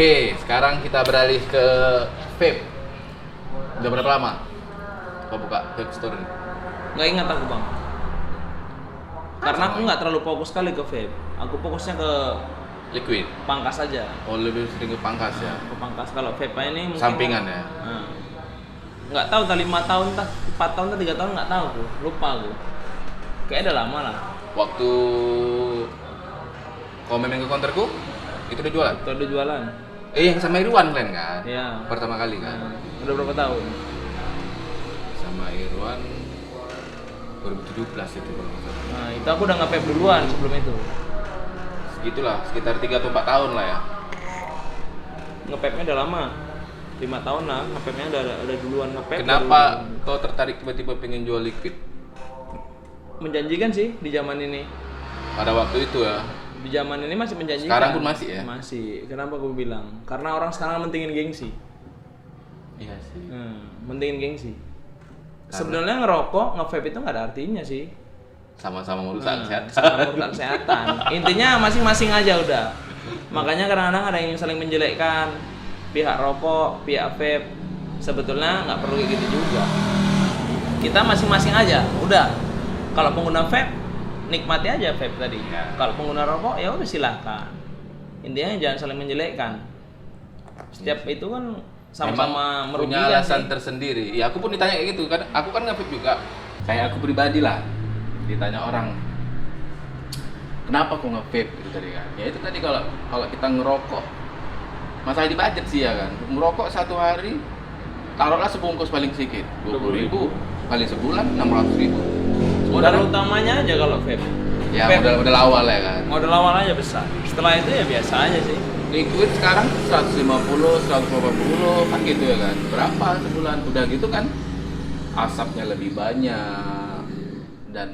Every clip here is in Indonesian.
Oke, sekarang kita beralih ke vape. Udah berapa lama kau buka vape store ini? Nggak ingat aku bang. Karena aku nggak terlalu fokus sekali ke vape. Aku fokusnya ke Liquid. pangkas saja. Oh, lebih sering ke pangkas ya. Ke pangkas. Kalau vape ini mungkin Sampingan ya. Nggak tahu, tak 5 tahun, tak 4 tahun, tak 3 tahun nggak tahu aku. Lupa aku. Kayaknya udah lama lah. Waktu kau main ke counterku, itu udah jualan. Itu udah jualan. Yang sama Irwan kalian kan? Iya. Pertama kali kan? Udah berapa tahun? Sama Irwan 2017 itu kalau nggak salah. Nah, itu aku udah nge-vape duluan sebelum itu. Segitulah, sekitar 3 atau 4 tahun lah ya. Nge-vape-nya udah lama. 5 tahun lah, nge-vape-nya udah duluan nge-vape. Kenapa kau tertarik tiba-tiba pengen jual liquid? Menjanjikan sih di zaman ini. Pada waktu itu ya. Di zaman ini masih menjanjikan. Sekarang pun masih ya? Masih. Kenapa aku bilang? Karena orang sekarang mentingin gengsi. Iya sih. Mentingin gengsi. Sebenarnya ngerokok, nge-vape itu nggak ada artinya sih. Sama-sama merusak kesehatan. Sama merusak kesehatan. Intinya masing-masing aja udah. Makanya kadang-kadang ada yang saling menjelekkan pihak rokok, pihak vape. Sebetulnya nggak perlu kayak gitu juga. Kita masing-masing aja, udah. Kalau pengguna vape, nikmati aja vape tadi. Ya. Kalau pengguna rokok, ya udah silahkan. Intinya jangan saling menjelekkan. Setiap itu kan sama-sama Memang punya merugikan alasan sih. tersendiri. Ya aku pun ditanya kayak gitu kan. Aku kan nge-vape juga. Kayak aku pribadi lah. Ditanya orang, kenapa kok nge-vape gitu tadi kan? Ya itu tadi kalau kita ngerokok, masalah di budget sih ya kan. Merokok satu hari, taruhlah sebungkus paling sedikit 20.000, kali sebulan 600.000. Modal utamanya aja kalau vape. Ya Vape, modal awal ya kan. modal awal aja besar. Setelah itu ya biasa aja sih. Liquid sekarang 150, 150 kan gitu ya kan. Berapa sebulan? Udah gitu kan asapnya lebih banyak dan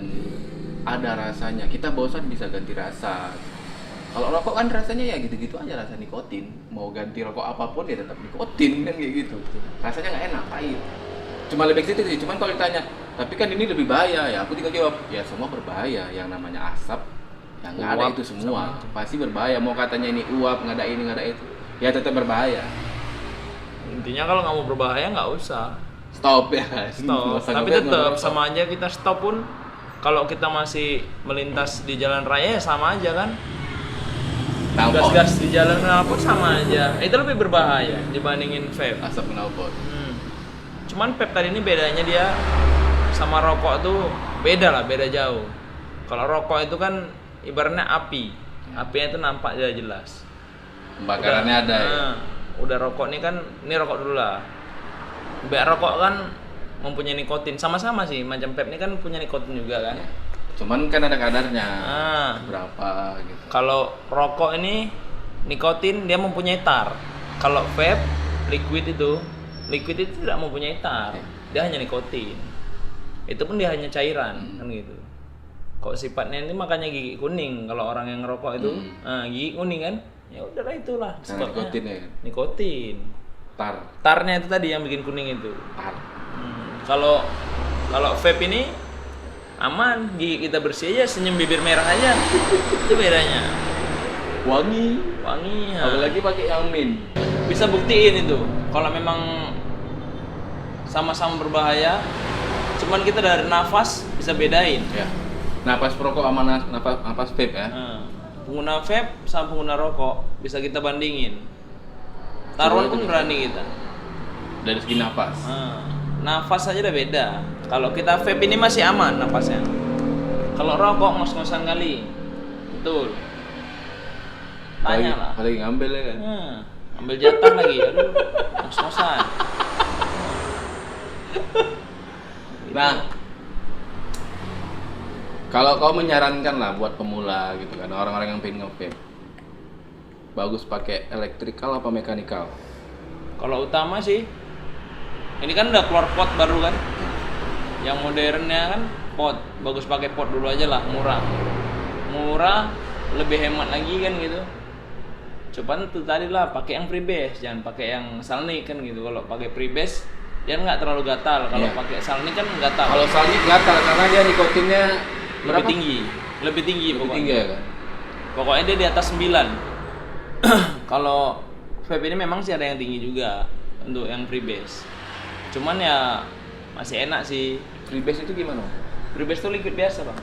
ada rasanya. Kita bosan bisa ganti rasa. Kalau rokok kan rasanya ya gitu-gitu aja, rasa nikotin. Mau ganti rokok apapun ya tetap nikotin kan kayak gitu. Rasanya nggak enak, pahit. Cuma lebih ke situ sih. Cuman kalau ditanya, tapi kan ini lebih bahaya ya. Aku tinggal jawab, ya semua berbahaya. Yang namanya asap, yang nggak ada Uap itu semua sama. pasti berbahaya. Mau katanya ini uap, nggak ada ini, nggak ada itu, ya tetap berbahaya. Intinya kalau nggak mau berbahaya nggak usah. Stop ya. Stop. Nggak usah Tapi nge-vape, tetap nggak sama aja kita stop pun. Kalau kita masih melintas di jalan raya ya sama aja kan. knalpot. Gas-gas di jalan pun sama aja. Itu lebih berbahaya dibandingin vape. Asap knalpot. Cuman vape tadi ini bedanya dia sama rokok tuh beda lah, beda jauh. Kalau rokok itu kan ibaratnya api. Apinya itu nampak jelas. Pembakarannya ada ya. Udah rokok nih kan, ini rokok dulu lah. Biar rokok kan mempunyai nikotin, sama-sama sih. Macam vape ini kan punya nikotin juga kan. Cuman kan ada kadarnya. Nah, Berapa gitu. kalau rokok ini nikotin dia mempunyai tar. Kalau vape liquid itu tidak mempunyai tar. Dia hanya nikotin. Itu pun dia hanya cairan kan gitu. Kok sifatnya ini makanya gigi kuning kalau orang yang ngerokok itu, gigi kuning kan? Ya udahlah itulah Karena nikotin ya. Nikotin. Tar. Tarnya itu tadi yang bikin kuning itu. Tar. Kalau vape ini aman, gigi kita bersih aja, senyum bibir merah aja. Itu bedanya. Wangi. Wangi. Ya. Apalagi pakai yang mint. Bisa buktiin itu. Kalau memang sama-sama berbahaya, cuman kita dari nafas bisa bedain. Ya. Napas perokok sama napas vape ya. Pengguna vape sama pengguna rokok bisa kita bandingin. Taruhan pun berani kita. Dari segi napas. Nafas aja udah beda. Kalau kita vape ini masih aman nafasnya. Kalau rokok ngos-ngosan kali. Betul. Tanya lah. Apalagi ngambil ya kan. Ambil jatah lagi. Aduh, ngos-ngosan. Nah, kalau kau menyarankan lah buat pemula gitu kan, orang-orang yang pengen nge-vape, bagus pakai elektrikal apa mekanikal? Kalau utama sih, ini kan udah keluar pot baru kan. Yang modernnya kan pot, bagus pakai pot dulu aja lah, murah, lebih hemat lagi kan gitu. Cuman itu tadi lah, pakai yang freebase, jangan pakai yang Salnik kan gitu. Kalau pakai freebase dia nggak terlalu gatal. Kalau pakai Salnik kan gatal. Kalau Salnik gatal karena dia nikotinnya lebih tinggi pokoknya. Tinggi ya kan? Pokoknya dia di atas 9. Kalau vape ini memang sih ada yang tinggi juga untuk yang freebase. Cuman ya masih enak sih. Freebase itu gimana? Freebase itu liquid biasa bang.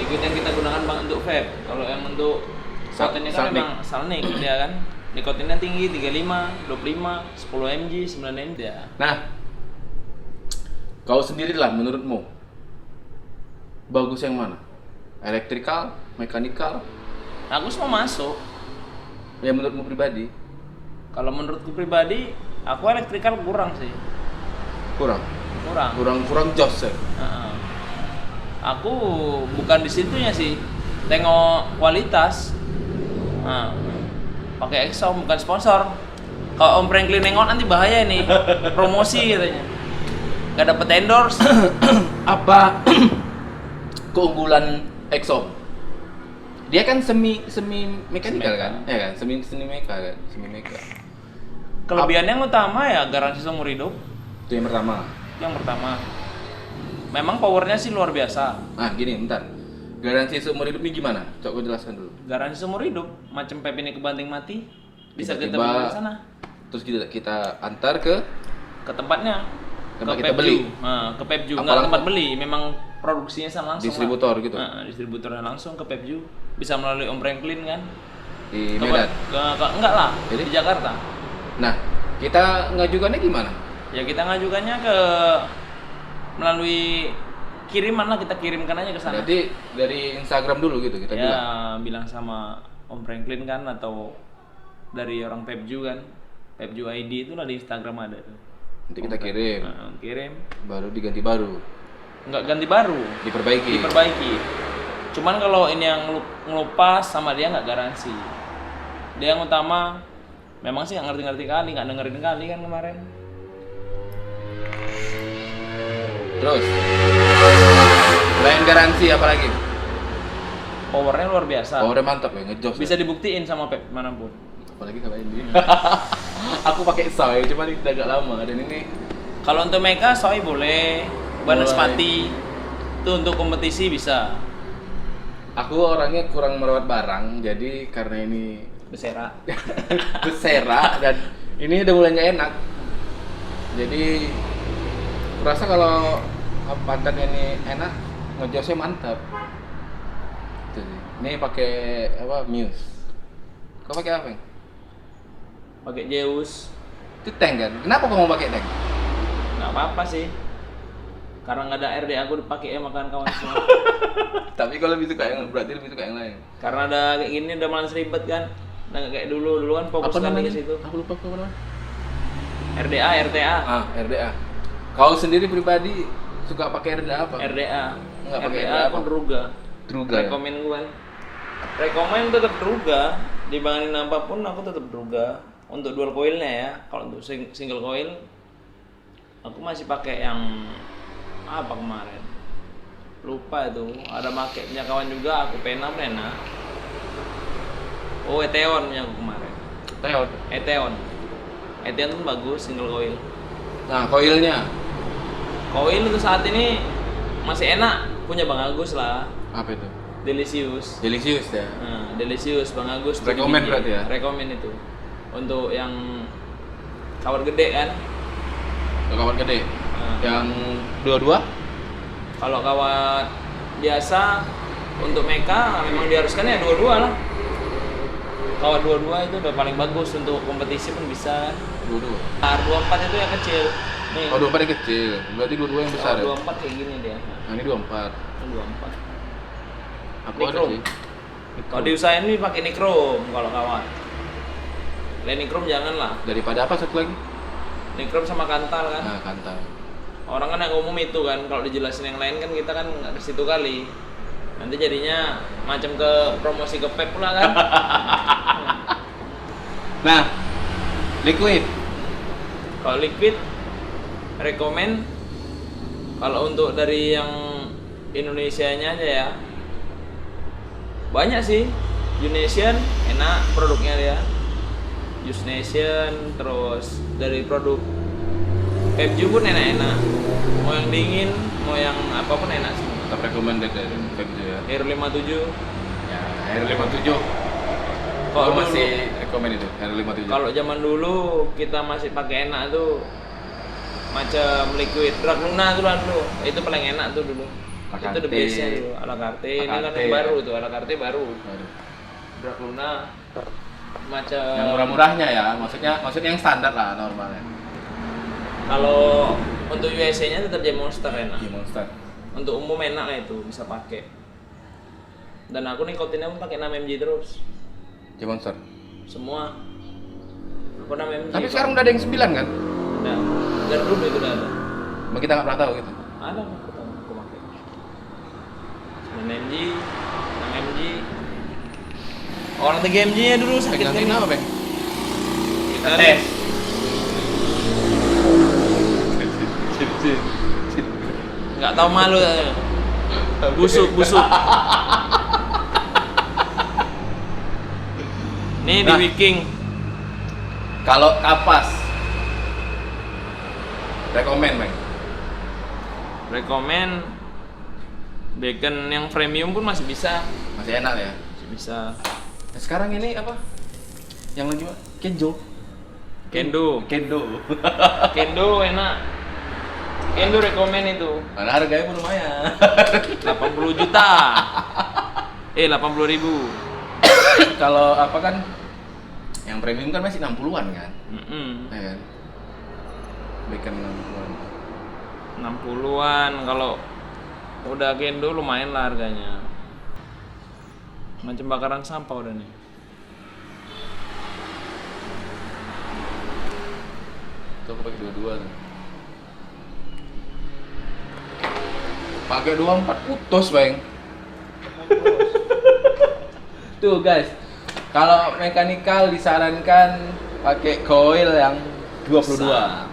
Liquid yang kita gunakan bang untuk vape. Kalau yang untuk nikotinnya kan memang salnik ya kan. Nikotinnya tinggi 35, 25, 10 mg, 9 mg ya. Nah, kau sendiri lah menurutmu bagus yang mana? Elektrikal, mekanikal? Aku semua masuk. Ya menurutmu pribadi? Kalau menurutku pribadi, aku elektrikal kurang sih. Kurang jos ya? Aku bukan di situnya sih, tengok kualitas. Pakai Exxon bukan sponsor. Kalau Om Franklin nengok nanti bahaya nih, promosi katanya. Gak dapet endorse. Apa keunggulan Exxon? Dia kan semi mekanikal kan? Ya kan, semi meka kan, semi meka. Kelebihannya yang utama ya garansi seumur hidup. Itu yang pertama. Yang pertama. Memang powernya sih luar biasa. Nah, gini, bentar. Garansi seumur hidup ini gimana? Coba gue jelaskan dulu. Garansi seumur hidup, macam vape ini kebanting mati, bisa kita Tiba-tiba beli di sana. Terus kita antar ke Tempat tempat ke kita beli. Ke Pepju, Apa nggak lang- tempat beli, memang produksinya sana langsung. Distributor gitu? Distributornya langsung ke Pepju, bisa melalui Om Franklin kan? Di Medan. Enggak lah, Jadi? di Jakarta. Nah, kita ngajukannya gimana? Ya kita ngajukannya melalui kiriman lah, kita kirimkan aja ke sana. Berarti dari Instagram dulu gitu kita bilang. Bilang sama Om Franklin kan, atau dari orang Pepju kan, Pepju ID itulah di Instagram ada tuh. Nanti kita kirim. Kirim. Baru diganti baru. Nggak ganti baru. Diperbaiki. Cuman kalau ini yang ngelupas sama dia nggak garansi. Dia yang utama memang sih nggak ngerti kali, nggak dengerin kali kan kemarin. Terus selain garansi apa lagi? Powernya luar biasa. Powernya mantap ya, ngejos. Bisa dibuktiin sama Pep manapun. Apalagi kalau ini. Aku pakai soy, cuma ini agak lama dan ini. Kalau untuk Mega soy boleh, Banaspati itu untuk kompetisi bisa. Aku orangnya kurang merawat barang, jadi karena ini Bersera. bersera dan ini udah mulai nggak enak. Jadi kurasa kalau pantatnya ini enak, ngejosnya mantap. Tuh, ini pakai apa? Muse. Kau pakai apa? Pakai Zeus. Itu tank kan? Kenapa kau mau pakai tank? Nggak apa-apa sih. Karena nggak ada RD aku dipakai makan kawan semua. Tapi kalau lebih suka yang berarti lebih suka yang lain. Karena ada kayak gini udah malas ribet kan. Udah nggak kayak dulu kan fokus kan ke situ. Aku lupa apa namanya. RDA, RTA. RDA. Kau sendiri pribadi suka pakai RDA apa? RDA. Nggak pakai RDA RDA aku apa? Druga. Druga. Ya? Rekomen gue. Rekomen tetap Druga. Dibandingin apapun aku tetap Druga. Untuk dual coilnya ya. Kalau untuk single coil, aku masih pakai yang apa kemarin? Lupa itu. Ada pakai punya kawan juga. Aku pena. Oh, Eteon punya aku kemarin. Eteon tuh bagus single coil. Nah, coilnya Coil untuk saat ini masih enak, punya Bang Agus lah. apa itu? Delicious Ya. Delicious Bang Agus. Rekomen berarti ya? Rekomen itu. Untuk yang kawat gede kan. Kawat gede. Yang dua-dua? Kalau kawat biasa untuk Meka memang diharuskan ya dua-dua lah. Kawat dua-dua itu udah paling bagus, untuk kompetisi pun bisa. Dua-dua. R24 itu yang kecil. Nih. Oh, 24 yang kecil. Berarti dua-dua yang besar ya? 24 kayak gini dia. Nah, ini 24. 24. Aku ada Nikrom. sih. Kalau diusahain nih pakai nikrom kalau kawat. Lain nikrom jangan lah. Daripada apa satu lagi? Nikrom sama kantal kan. Nah, kantal. Orang kan yang umum itu kan, kalau dijelasin yang lain kan kita kan nggak ke situ kali. Nanti jadinya macam ke promosi ke Pep pula kan. Nah, liquid. Kalau liquid rekomen, kalau untuk dari yang Indonesianya aja ya, banyak sih. Unation enak produknya dia. Use Nation, terus dari produk Pepju pun enak-enak. Mau yang dingin, mau yang apapun enak sih. Tetap recommended dari Pepju ya. Air 57. Ya, Air 57. Kalau Gua masih dulu- Rekomen itu R57. Kalau zaman dulu kita masih pakai enak tuh macam liquid Drag Luna tuh lah dulu. Itu paling enak tuh dulu. Itu the Alakarte. best-nya dulu, Alakarte. Ini kan Alakarte, yang ya. baru tuh, Alakarte baru. Aduh. Drag Luna macam Yang murah-murahnya ya, maksudnya yang standar lah normalnya. kalau untuk USA-nya tetap J Monster enak. Di Monster. Untuk umum enak lah itu, bisa pakai. Dan aku nikotinnya pun pakai 6 mg terus. Di Monster. Semua. Aku 6 mg. Tapi sekarang udah ada yang 9 kan? Ada. Dari dulu itu udah ada. Cuma kita nggak pernah tahu gitu. Ada aku tahu, aku pakai. 9 mg, 6 mg. Orang 3 mg-nya dulu sakit kan. Gantiin apa, Bang? Kita tes. Nggak tahu malu. Busuk. Nih di Nah. Viking. Kalau kapas, rekomen, Bang. Rekomen bacon yang premium pun masih bisa. Masih enak ya. Masih bisa. Nah, sekarang ini apa? Yang lagi apa? Kenjo. Kendo. Kendo enak. Kendo rekomen itu. Karena harganya pun lumayan. 80 juta. 80.000. Kalau apa kan? Yang premium kan masih 60-an kan? Ya kan? Bacon 60-an. 60-an kalau udah kendo lumayan lah harganya. Macam bakaran sampah udah nih. Itu aku pakai dua-dua tuh. Pakai 24 putus, Bang. Tuh, guys. Kalau mekanikal disarankan pakai coil yang 22. Besar.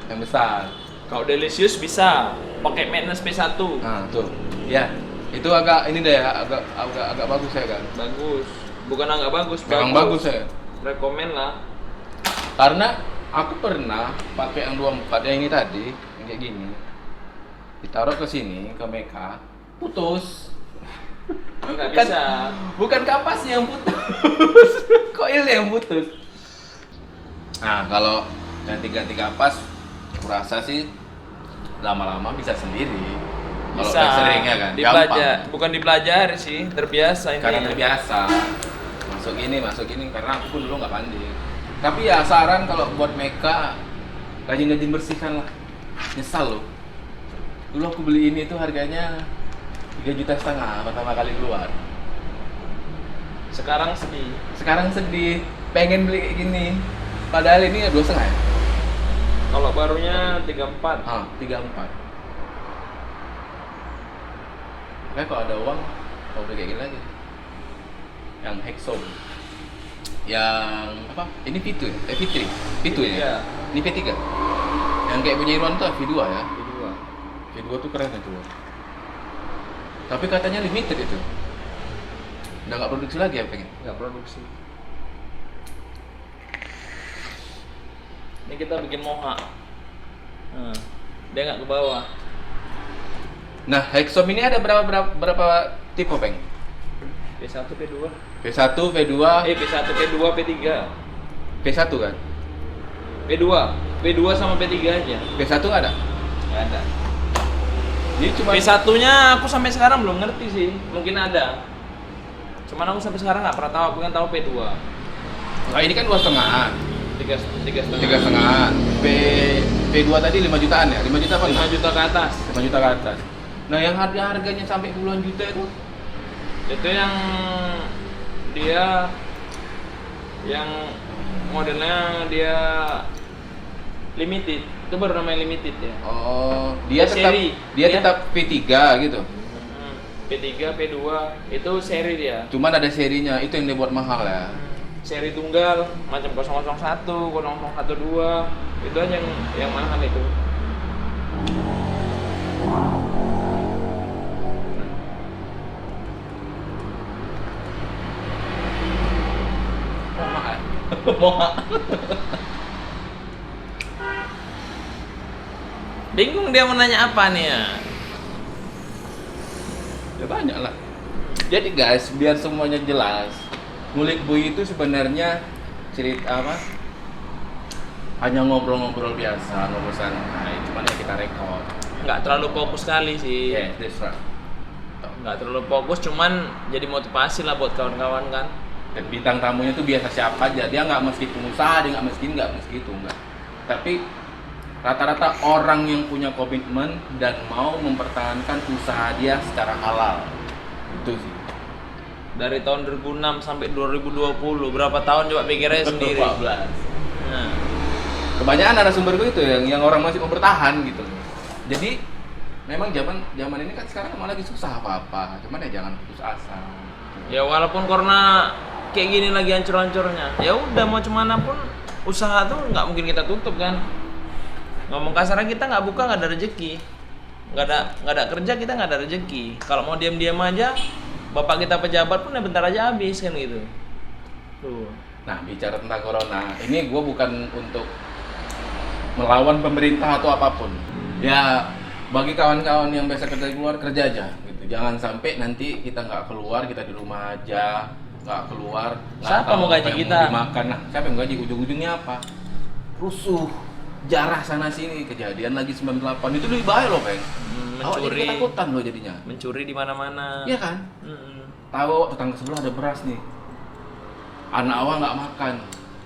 Yang besar. Kalau Delicious bisa pakai Madness P1. Nah, tuh. Ya. Itu agak ini deh ya, agak bagus ya kan. Bagus. Bukan agak bagus, Memang bagus ya. Rekomen lah. Karena aku pernah pakai yang 24 yang ini tadi, yang kayak gini. Ditaruh ke sini, ke Meka, putus. Enggak Kan- bisa. Bukan kapasnya yang putus, koilnya yang putus. Nah, kalau ganti-ganti kapas, aku rasa sih lama-lama bisa sendiri. Kalau Bisa. udah sering ya kan, Bukan dipelajari sih, terbiasa ini. karena terbiasa. Masuk gini, karena aku pun dulu nggak pandai. Tapi ya saran kalau buat Meka, rajin-rajin bersihkan lah. Nyesal loh. Dulu aku beli ini tuh harganya 3,5 juta pertama kali keluar. Sekarang sedih. Sekarang sedih, pengen beli kayak gini. Padahal ini ya 2,5 ya? Kalau barunya 34. 3,4. Makanya kalau ada uang, kalau udah kayak gini lagi. Yang Hexom. Yang apa? Ini V2 ya? V3. V2 ya? Iya. Ini V3. Yang kayak punya Irwan tuh V2 ya? Kedua. V2 tuh keren itu. Tapi katanya limited itu. Udah nggak produksi lagi ya pengen? Nggak produksi. Ini kita bikin moha. Nah, dia nggak ke bawah. Nah, Hexom ini ada berapa tipe, Peng? P1, P2. V1, V2, P1, P2, P3. V1 kan? P2. P2 sama P3 aja. V1 nggak ada? Nggak ada. Jadi cuma P1-nya aku sampai sekarang belum ngerti sih. Mungkin ada. Cuman aku sampai sekarang nggak pernah tahu. Aku kan tahu P2. Nah, ini kan 2,5-an. 3,5. 3,5-an. P2 tadi 5 jutaan ya? 5 juta apa? 5 juta ke atas. 5 juta ke atas. Nah, yang harganya sampai puluhan juta itu Itu yang dia yang modelnya dia limited. Itu baru namanya limited ya. oh, dia Seri. dia Dia- tetap P3 gitu. P3, P2 itu seri dia. Cuman ada serinya, itu yang dibuat mahal ya. Seri tunggal macam 001, 012 itu aja yang mahal itu. Mahal. Mahal. Bingung dia mau nanya apa nih ya? Ya banyak lah. Jadi guys, biar semuanya jelas, ngulik bui itu sebenarnya cerita apa, hanya ngobrol-ngobrol biasa, ngobrol santai, cuman ya kita rekod. Nggak terlalu fokus sekali sih. Yeah, that's right. Nggak terlalu fokus, cuman jadi motivasi lah buat kawan-kawan kan. Dan bintang tamunya tuh biasa siapa aja, dia nggak mesti pengusaha, dia nggak mesti itu, enggak. Tapi rata-rata orang yang punya komitmen dan mau mempertahankan usaha dia secara halal. Itu sih. Dari tahun 2006 sampai 2020, berapa tahun coba pikirnya sendiri. 14. Nah, Kebanyakan narasumber gue itu yang orang masih mau bertahan gitu. Jadi memang zaman ini kan sekarang emang lagi susah apa-apa, cuman ya jangan putus asa. ya walaupun corona kayak gini lagi hancur-hancurnya, ya udah mau cuman pun usaha tuh nggak mungkin kita tutup kan. Ngomong kasarnya kita nggak buka nggak ada rezeki, nggak ada kerja kita nggak ada rezeki. Kalau mau diam-diam aja, bapak kita pejabat pun ya bentar aja habis kan gitu. Tuh. Nah, bicara tentang corona, ini gue bukan untuk melawan pemerintah atau apapun. Ya, bagi kawan-kawan yang biasa kerja di luar, kerja aja gitu. Jangan sampai nanti kita nggak keluar, kita di rumah aja, nggak keluar. Siapa mau gaji kita? Dimakan. Nah, siapa yang gaji? Ujung-ujungnya apa? Rusuh, jarah sana sini, kejadian lagi 98. Itu lebih bahaya loh, Peng. Awak jadi Mencuri, ketakutan loh jadinya. mencuri di mana-mana. Iya kan? Mm-mm. Tahu tetangga sebelah ada beras nih, anak awak nggak makan,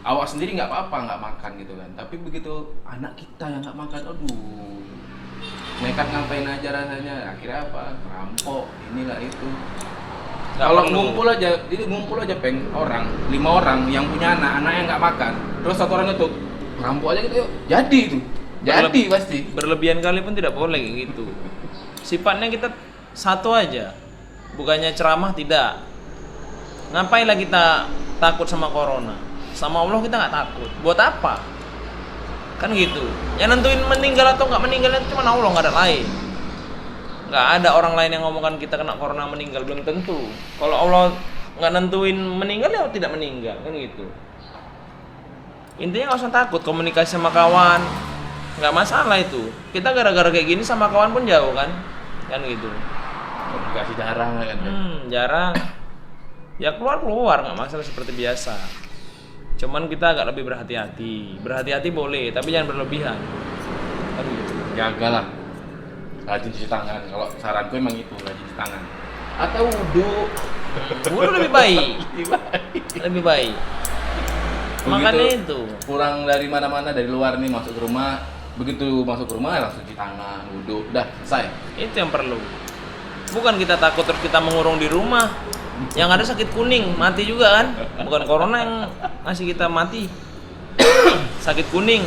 awak sendiri nggak apa-apa nggak makan gitu kan, tapi begitu anak kita yang nggak makan, aduh, nekat ngapain aja rasanya, akhirnya apa, rampok, inilah itu. Nggak Kalau perlu. ngumpul aja peng orang, 5 orang yang punya anak yang nggak makan, terus satu orang itu rampok aja gitu, yuk. Jadi itu, jadi pasti. Berlebihan kali pun tidak boleh kayak gitu. Sifatnya kita satu aja, bukannya ceramah tidak. Ngapain lah kita takut sama corona? Sama Allah kita nggak takut. Buat apa? Kan gitu. Yang nentuin meninggal atau nggak meninggal itu cuma Allah, nggak ada lain. Nggak ada orang lain yang ngomongkan kita kena corona meninggal, belum tentu. Kalau Allah nggak nentuin meninggal ya tidak meninggal, kan gitu. Intinya nggak usah takut, komunikasi sama kawan, nggak masalah itu. Kita gara-gara kayak gini sama kawan pun jauh kan gitu. Komunikasi jarang kan. Jarang. Ya keluar nggak masalah seperti biasa. Cuman kita agak lebih berhati-hati. Berhati-hati boleh, tapi jangan berlebihan. Kan gitu. Jagalah, rajin cuci tangan. Kalau saranku emang itu, rajin cuci tangan. Atau wudhu. Wudhu lebih baik. Lebih baik. Makanya itu. Pulang dari mana-mana, dari luar nih masuk ke rumah, begitu masuk ke rumah langsung cuci tangan, wudhu, udah selesai. Itu yang perlu. Bukan kita takut terus kita mengurung di rumah. Yang ada sakit kuning, mati juga kan? Bukan corona yang ngasih kita mati. Sakit kuning.